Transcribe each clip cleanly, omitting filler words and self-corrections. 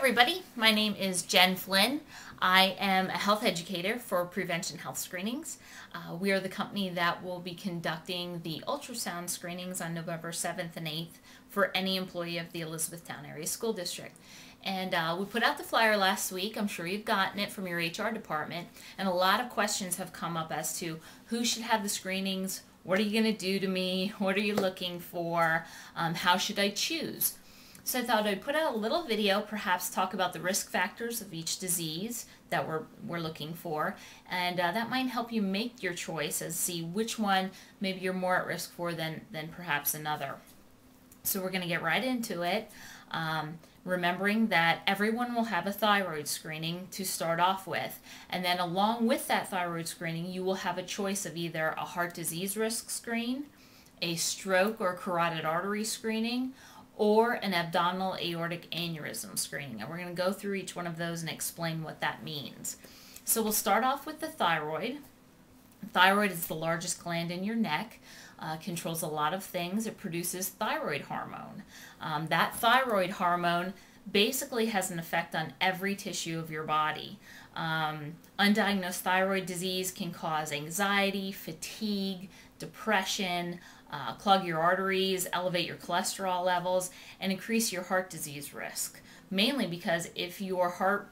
everybody, my name is Jen Flynn. I am a health educator for Prevention Health Screenings. We are the company that will be conducting the ultrasound screenings on November 7th and 8th for any employee of the Elizabethtown Area School District. And we put out the flyer last week. I'm sure you've gotten it from your HR department, and a lot of questions have come up as to who should have the screenings, what are you going to do to me, what are you looking for, how should I choose? So I thought I'd put out a little video, perhaps talk about the risk factors of each disease that we're looking for, and that might help you make your choice and see which one maybe you're more at risk for than perhaps another. So we're going to get right into it, remembering that everyone will have a thyroid screening to start off with, and then along with that thyroid screening you will have a choice of either a heart disease risk screen, a stroke or carotid artery screening, or an abdominal aortic aneurysm screening. And we're going to go through each one of those and explain what that means. So we'll start off with the thyroid. Thyroid is the largest gland in your neck, controls a lot of things. It produces thyroid hormone. That thyroid hormone basically has an effect on every tissue of your body. Undiagnosed thyroid disease can cause anxiety, fatigue, depression, clog your arteries, elevate your cholesterol levels, and increase your heart disease risk. Mainly because if your heart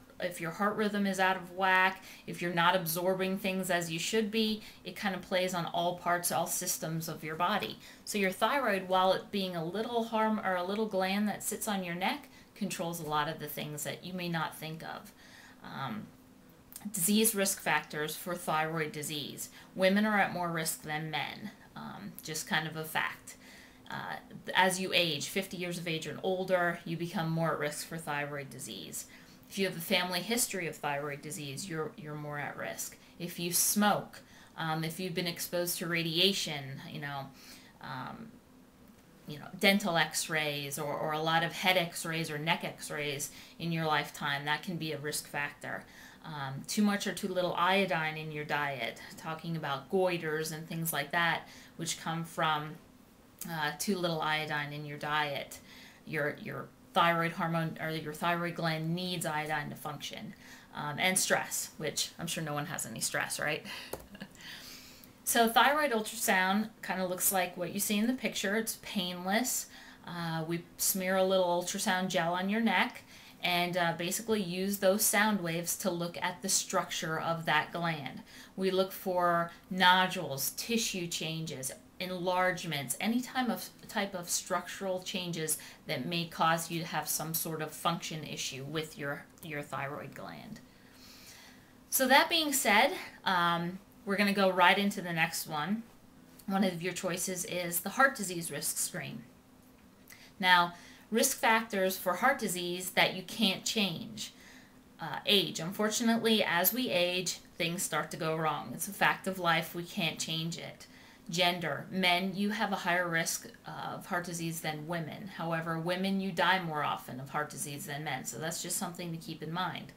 rhythm is out of whack, if you're not absorbing things as you should be, it kind of plays on all parts, all systems of your body. So your thyroid, while it being a little a little gland that sits on your neck, controls a lot of the things that you may not think of. Disease risk factors for thyroid disease. Women are at more risk than men. Just kind of a fact. As you age, 50 years of age and older, you become more at risk for thyroid disease. If you have a family history of thyroid disease, you're more at risk. If you smoke, if you've been exposed to radiation, dental x-rays or a lot of head x-rays or neck x-rays in your lifetime, that can be a risk factor. Too much or too little iodine in your diet, talking about goiters and things like that, which come from too little iodine in your diet. Your thyroid hormone or your thyroid gland needs iodine to function. And stress, which I'm sure no one has any stress, right? So thyroid ultrasound kind of looks like what you see in the picture. It's painless. We smear a little ultrasound gel on your neck and basically use those sound waves to look at the structure of that gland. We look for nodules, tissue changes, enlargements, any type of structural changes that may cause you to have some sort of function issue with your thyroid gland. So that being said, we're going to go right into the next one. One of your choices is the heart disease risk screen. Now, risk factors for heart disease that you can't change. Age. Unfortunately, as we age, things start to go wrong. It's a fact of life. We can't change it. Gender. Men, you have a higher risk of heart disease than women. However, women, you die more often of heart disease than men. So that's just something to keep in mind.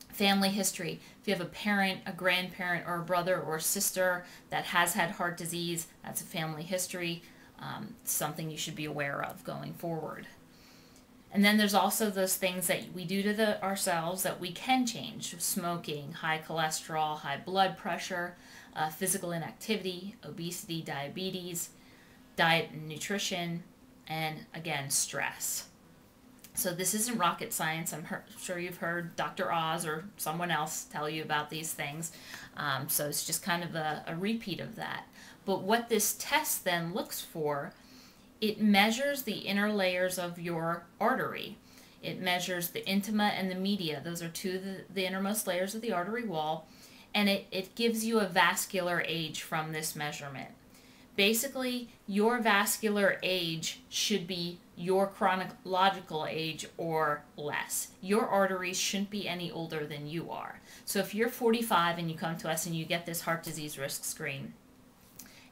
Family history. If you have a parent, a grandparent, or a brother or sister that has had heart disease, that's a family history. Something you should be aware of going forward. And then there's also those things that we do to ourselves that we can change. Smoking, high cholesterol, high blood pressure, physical inactivity, obesity, diabetes, diet and nutrition, and again, stress. So this isn't rocket science. I'm sure you've heard Dr. Oz or someone else tell you about these things. So it's just kind of a repeat of that. But what this test then looks for, it measures the inner layers of your artery. It measures the intima and the media. Those are two of the innermost layers of the artery wall. And it gives you a vascular age from this measurement. Basically, your vascular age should be your chronological age or less. Your arteries shouldn't be any older than you are. So if you're 45 and you come to us and you get this heart disease risk screen,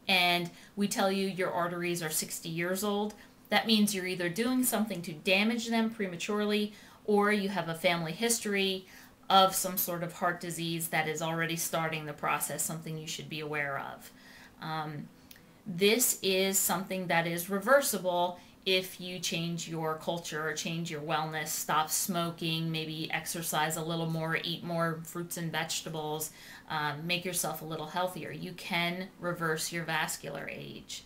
and we tell you your arteries are 60 years old, that means you're either doing something to damage them prematurely, or you have a family history of some sort of heart disease that is already starting the process, something you should be aware of. This is something that is reversible if you change your culture or change your wellness, stop smoking, maybe exercise a little more, eat more fruits and vegetables, make yourself a little healthier, you can reverse your vascular age.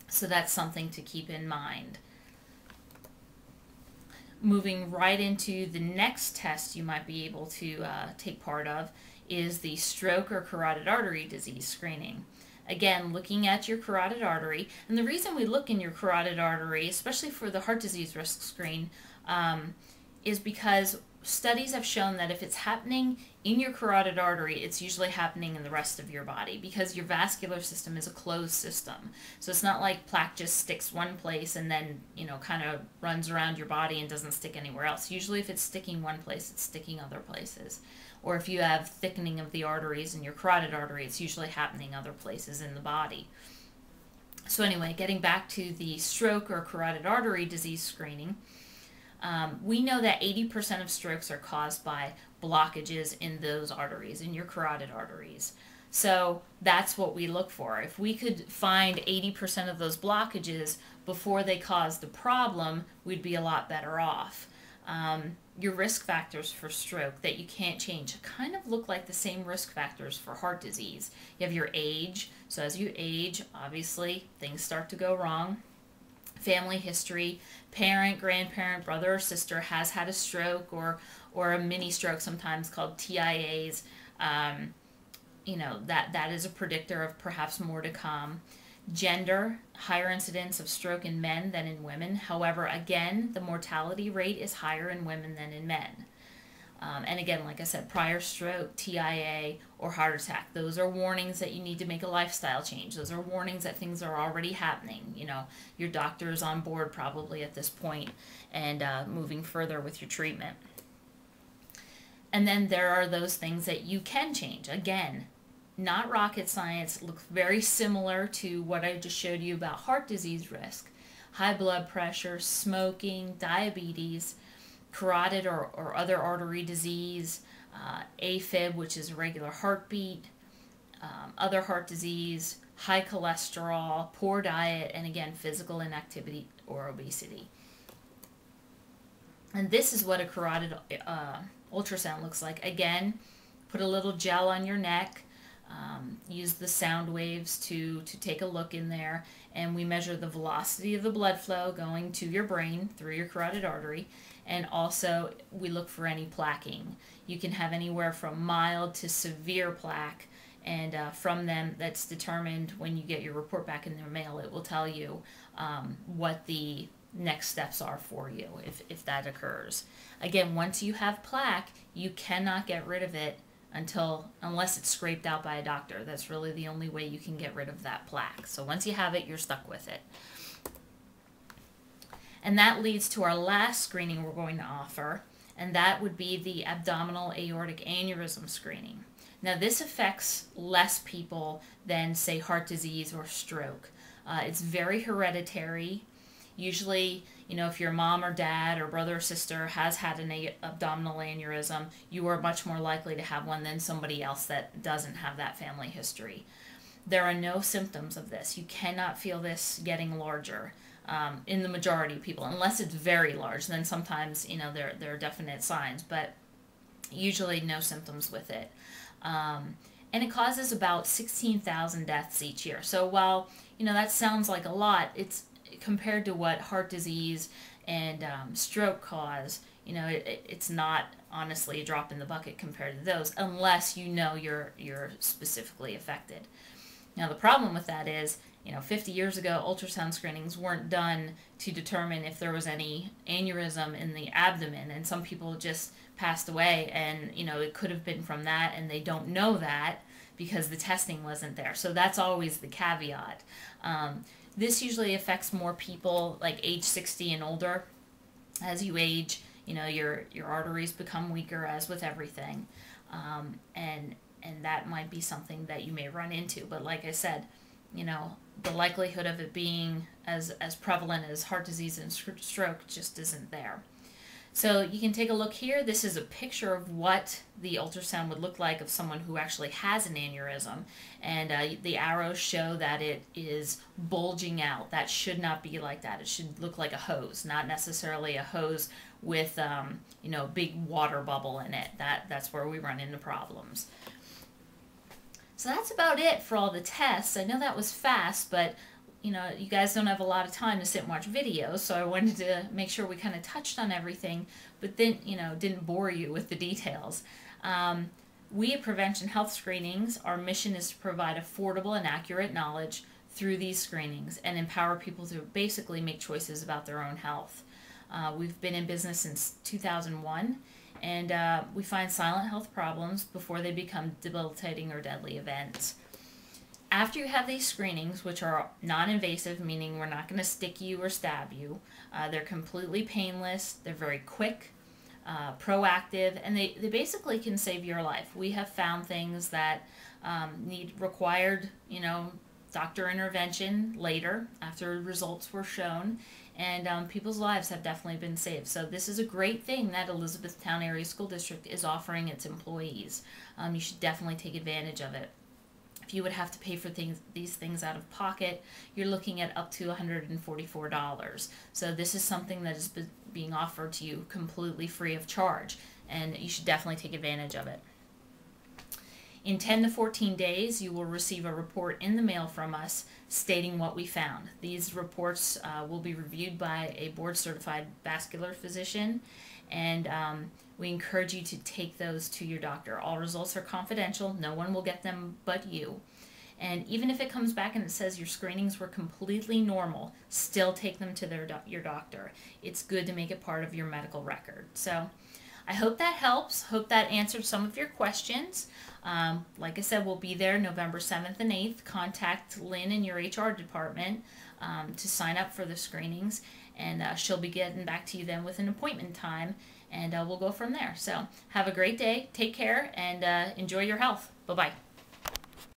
So that's something to keep in mind. Moving right into the next test you might be able to take part of is the stroke or carotid artery disease screening. Again, looking at your carotid artery, and the reason we look in your carotid artery, especially for the heart disease risk screen, is because studies have shown that if it's happening in your carotid artery, it's usually happening in the rest of your body because your vascular system is a closed system. So it's not like plaque just sticks one place and then, kind of runs around your body and doesn't stick anywhere else. Usually if it's sticking one place, it's sticking other places. Or if you have thickening of the arteries in your carotid artery, it's usually happening other places in the body. So anyway, getting back to the stroke or carotid artery disease screening, we know that 80% of strokes are caused by blockages in those arteries, in your carotid arteries. So that's what we look for. If we could find 80% of those blockages before they caused the problem, we'd be a lot better off. Your risk factors for stroke that you can't change kind of look like the same risk factors for heart disease. You have your age, so as you age, obviously things start to go wrong. Family history, parent, grandparent, brother or sister has had a stroke or a mini stroke, sometimes called TIAs. That is a predictor of perhaps more to come. Gender, higher incidence of stroke in men than in women. However, again, the mortality rate is higher in women than in men. And again, like I said, prior stroke, TIA, or heart attack, those are warnings that you need to make a lifestyle change. Those are warnings that things are already happening. Your doctor is on board probably at this point and moving further with your treatment. And then there are those things that you can change. Again, not rocket science, looks very similar to what I just showed you about heart disease risk. High blood pressure, smoking, diabetes, carotid or other artery disease, AFib, which is irregular heartbeat, other heart disease, high cholesterol, poor diet, and again, physical inactivity or obesity. And this is what a carotid ultrasound looks like. Again, put a little gel on your neck, use the sound waves to take a look in there, and we measure the velocity of the blood flow going to your brain through your carotid artery, and also we look for any plaquing. You can have anywhere from mild to severe plaque, and from them that's determined when you get your report back in the mail. It will tell you what the next steps are for you if that occurs. Again, once you have plaque, you cannot get rid of it unless it's scraped out by a doctor. That's really the only way you can get rid of that plaque. So once you have it, you're stuck with it. And that leads to our last screening we're going to offer, and that would be the abdominal aortic aneurysm screening. Now this affects less people than, say, heart disease or stroke. It's very hereditary. Usually, if your mom or dad or brother or sister has had an abdominal aneurysm, you are much more likely to have one than somebody else that doesn't have that family history. There are no symptoms of this. You cannot feel this getting larger in the majority of people, unless it's very large. Then sometimes, there are definite signs, but usually no symptoms with it. And it causes about 16,000 deaths each year. So while, that sounds like a lot, it's compared to what heart disease and stroke cause, it's not honestly a drop in the bucket compared to those, unless you're specifically affected. Now the problem with that is, 50 years ago, ultrasound screenings weren't done to determine if there was any aneurysm in the abdomen, and some people just passed away, and it could have been from that, and they don't know that because the testing wasn't there. So that's always the caveat. This usually affects more people like age 60 and older. As you age, your arteries become weaker, as with everything, and that might be something that you may run into. But like I said, the likelihood of it being as prevalent as heart disease and stroke just isn't there. So you can take a look here. This is a picture of what the ultrasound would look like of someone who actually has an aneurysm. And the arrows show that it is bulging out. That should not be like that. It should look like a hose, not necessarily a hose with a big water bubble in it. That's where we run into problems. So that's about it for all the tests. I know that was fast, but you guys don't have a lot of time to sit and watch videos, so I wanted to make sure we kind of touched on everything, but then, didn't bore you with the details. We at Prevention Health Screenings, our mission is to provide affordable and accurate knowledge through these screenings and empower people to basically make choices about their own health. We've been in business since 2001, and we find silent health problems before they become debilitating or deadly events. After you have these screenings, which are non-invasive, meaning we're not going to stick you or stab you, they're completely painless, they're very quick, proactive, and they basically can save your life. We have found things that required, doctor intervention later after results were shown, and people's lives have definitely been saved. So this is a great thing that Elizabethtown Area School District is offering its employees. You should definitely take advantage of it. If you would have to pay for these things out of pocket, you're looking at up to $144. So this is something that is being offered to you completely free of charge, and you should definitely take advantage of it. In 10 to 14 days, you will receive a report in the mail from us stating what we found. These reports will be reviewed by a board-certified vascular physician, and we encourage you to take those to your doctor. All results are confidential. No one will get them but you. And even if it comes back and it says your screenings were completely normal, still take them to your doctor. It's good to make it part of your medical record. So I hope that helps. Hope that answered some of your questions. Like I said, we'll be there November 7th and 8th. Contact Lynn in your HR department to sign up for the screenings, and she'll be getting back to you then with an appointment time, and we'll go from there. So have a great day, take care, and enjoy your health. Bye-bye.